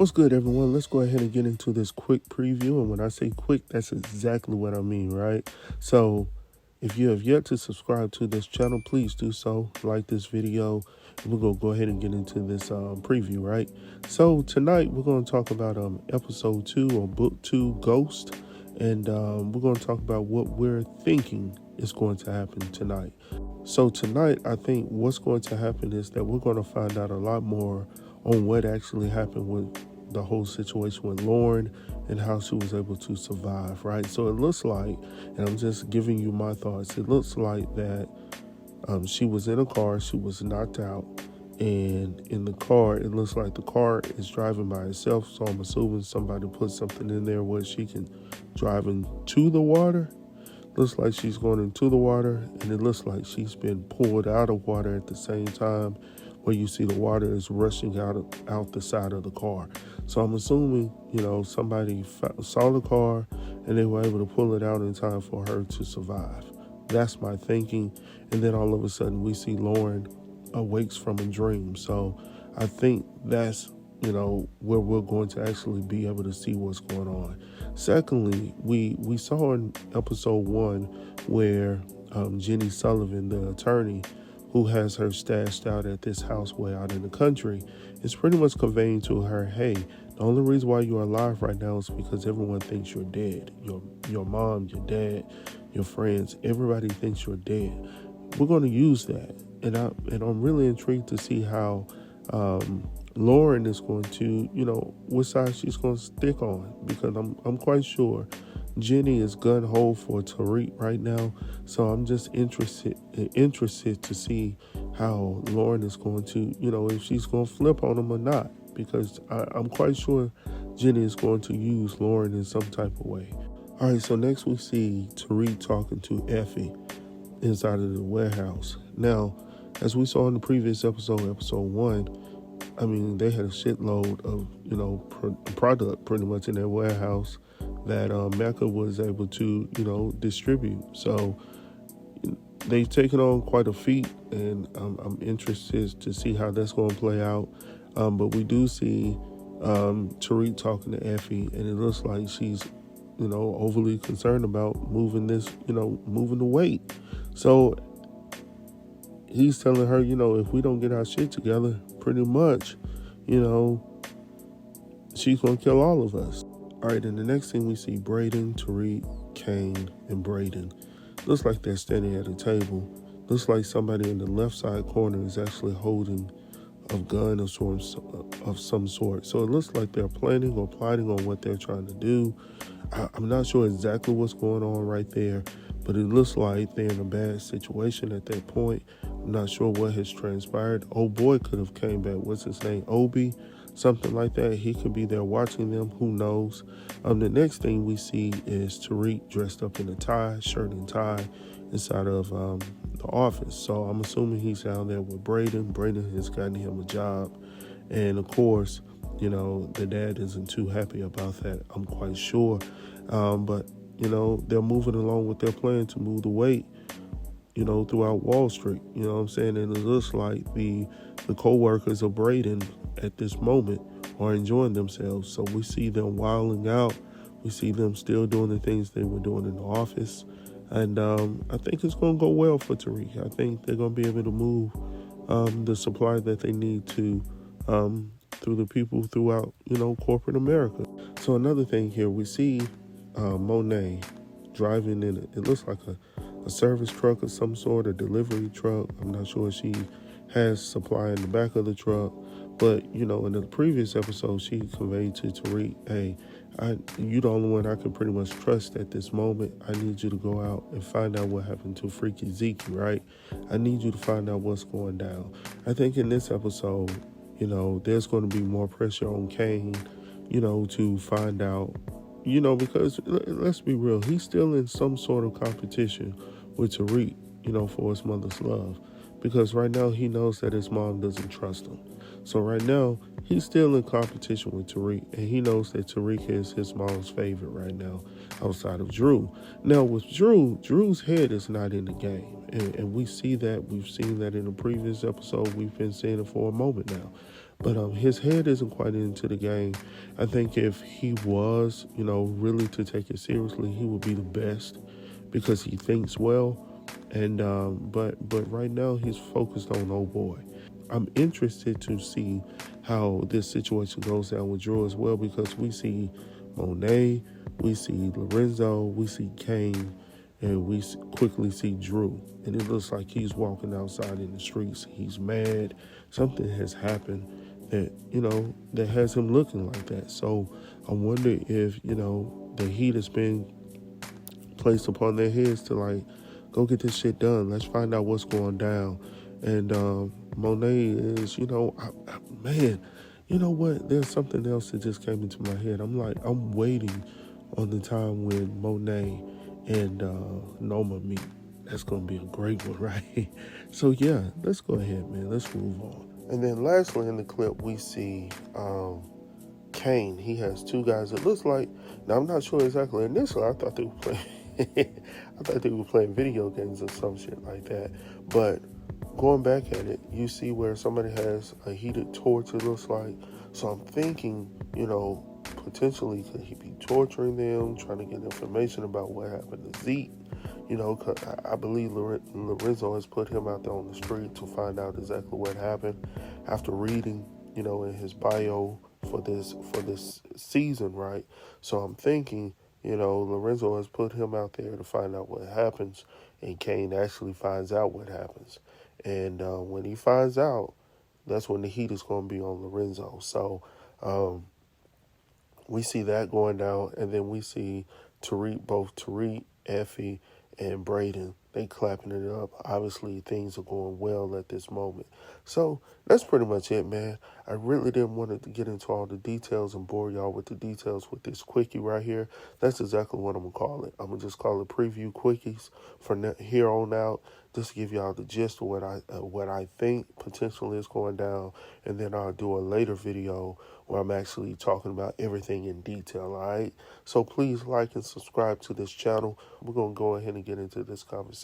What's good, everyone? Let's go ahead and get into this quick preview. And when I say quick, that's exactly what I mean, right? So if you have yet to subscribe to this channel, please do so. Like this video. And we're going to go ahead and get into this preview, right? So tonight we're going to talk about episode 2 or book 2, Ghost. And we're going to talk about what we're thinking is going to happen tonight. So tonight, I think what's going to happen is that we're going to find out a lot more on what actually happened with the whole situation with Lauren and how she was able to survive, right? So it looks like, and I'm just giving you my thoughts, it looks like that she was in a car, she was knocked out, and in the car, it looks like the car is driving by itself, so I'm assuming somebody put something in there where she can drive into the water. Looks like she's going into the water, and it looks like she's been pulled out of water at the same time, where you see the water is rushing out the side of the car. So I'm assuming, somebody saw the car and they were able to pull it out in time for her to survive. That's my thinking. And then all of a sudden we see Lauren awakes from a dream. So I think that's, where we're going to actually be able to see what's going on. Secondly, we saw in episode 1 where Jenny Sullivan, the attorney, who has her stashed out at this house way out in the country, is pretty much conveying to her, hey, the only reason why you're alive right now is because everyone thinks you're dead. Your mom, your dad, your friends, everybody thinks you're dead. We're going to use that. And I'm really intrigued to see how Lauren is going to, what side she's going to stick on, because I'm quite sure Jenny is gun-ho for Tariq right now, so I'm just interested to see how Lauren is going to, if she's going to flip on him or not, because I'm quite sure Jenny is going to use Lauren in some type of way. All right, so next we see Tariq talking to Effie inside of the warehouse. Now, as we saw in the previous episode 1, they had a shitload of, product pretty much in their warehouse that Mecca was able to, distribute. So they've taken on quite a feat, and I'm interested to see how that's going to play out. But we do see Tariq talking to Effie, and it looks like she's, overly concerned about moving the weight. So he's telling her, if we don't get our shit together, pretty much, she's going to kill all of us. All right, and the next thing we see, Brayden, Tariq, Kane, and Brayden. Looks like they're standing at a table. Looks like somebody in the left side corner is actually holding a gun of some sort. So it looks like they're planning or plotting on what they're trying to do. I'm not sure exactly what's going on right there, but it looks like they're in a bad situation at that point. I'm not sure what has transpired. Old boy could have came back. What's his name? Obi? Something like that. He could be there watching them. Who knows? The next thing we see is Tariq dressed up in a tie, shirt and tie, inside of the office. So I'm assuming he's down there with Brayden. Brayden has gotten him a job. And of course, the dad isn't too happy about that, I'm quite sure. But they're moving along with their plan to move the weight, throughout Wall Street. You know what I'm saying? And it looks like the co-workers of Brayden at this moment are enjoying themselves. So we see them wilding out. We see them still doing the things they were doing in the office. And I think it's going to go well for Tariq. I think they're going to be able to move the supply that they need to through the people throughout, corporate America. So another thing here, we see Monet driving in, it looks like a service truck of some sort, a delivery truck. I'm not sure if she has supply in the back of the truck, but in the previous episode, she conveyed to Tariq, hey, you're the only one I can pretty much trust at this moment. I need you to go out and find out what happened to Freaky Zeke, right? I need you to find out what's going down. I think in this episode, there's going to be more pressure on Kane, to find out, because let's be real, he's still in some sort of competition with Tariq, for his mother's love. Because right now he knows that his mom doesn't trust him. So right now he's still in competition with Tariq, and he knows that Tariq is his mom's favorite right now outside of Drew. Now with Drew's head is not in the game. And we see that. We've seen that in the previous episode. We've been seeing it for a moment now. But his head isn't quite into the game. I think if he was, really to take it seriously, he would be the best because he thinks well. And but right now he's focused on old boy. I'm interested to see how this situation goes down with Drew as well because we see Monet, we see Lorenzo, we see Kane, and we quickly see Drew. And it looks like he's walking outside in the streets. He's mad. Something has happened that has him looking like that. So I wonder if, the heat has been placed upon their heads to like, go get this shit done. Let's find out what's going down. And Monet is, man, you know what? There's something else that just came into my head. I'm waiting on the time when Monet and Noma meet. That's gonna be a great one, right? So yeah, let's go ahead, man. Let's move on. And then lastly in the clip we see Kane. He has two guys. It looks like, now I'm not sure exactly. Initially I thought they were playing I thought they were playing video games or some shit like that. But going back at it, you see where somebody has a heated torch, it looks like. So I'm thinking, potentially could he be torturing them, trying to get information about what happened to Zeke? Cause I believe Lorenzo has put him out there on the street to find out exactly what happened after reading, in his bio for this season, right? So I'm thinking, Lorenzo has put him out there to find out what happens, and Kane actually finds out what happens. And when he finds out, that's when the heat is going to be on Lorenzo. So we see that going down, and then we see both Tariq, Effie, and Brayden. They clapping it up. Obviously, things are going well at this moment. So that's pretty much it, man. I really didn't want to get into all the details and bore y'all with the details with this quickie right here. That's exactly what I'm going to call it. I'm going to just call it preview quickies from here on out, just to give y'all the gist of what I think potentially is going down. And then I'll do a later video where I'm actually talking about everything in detail, all right? So please like and subscribe to this channel. We're going to go ahead and get into this conversation.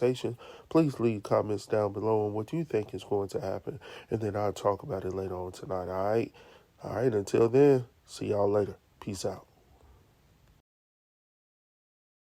Please leave comments down below on what you think is going to happen, and then I'll talk about it later on tonight, all right? All right, until then, see y'all later. Peace out.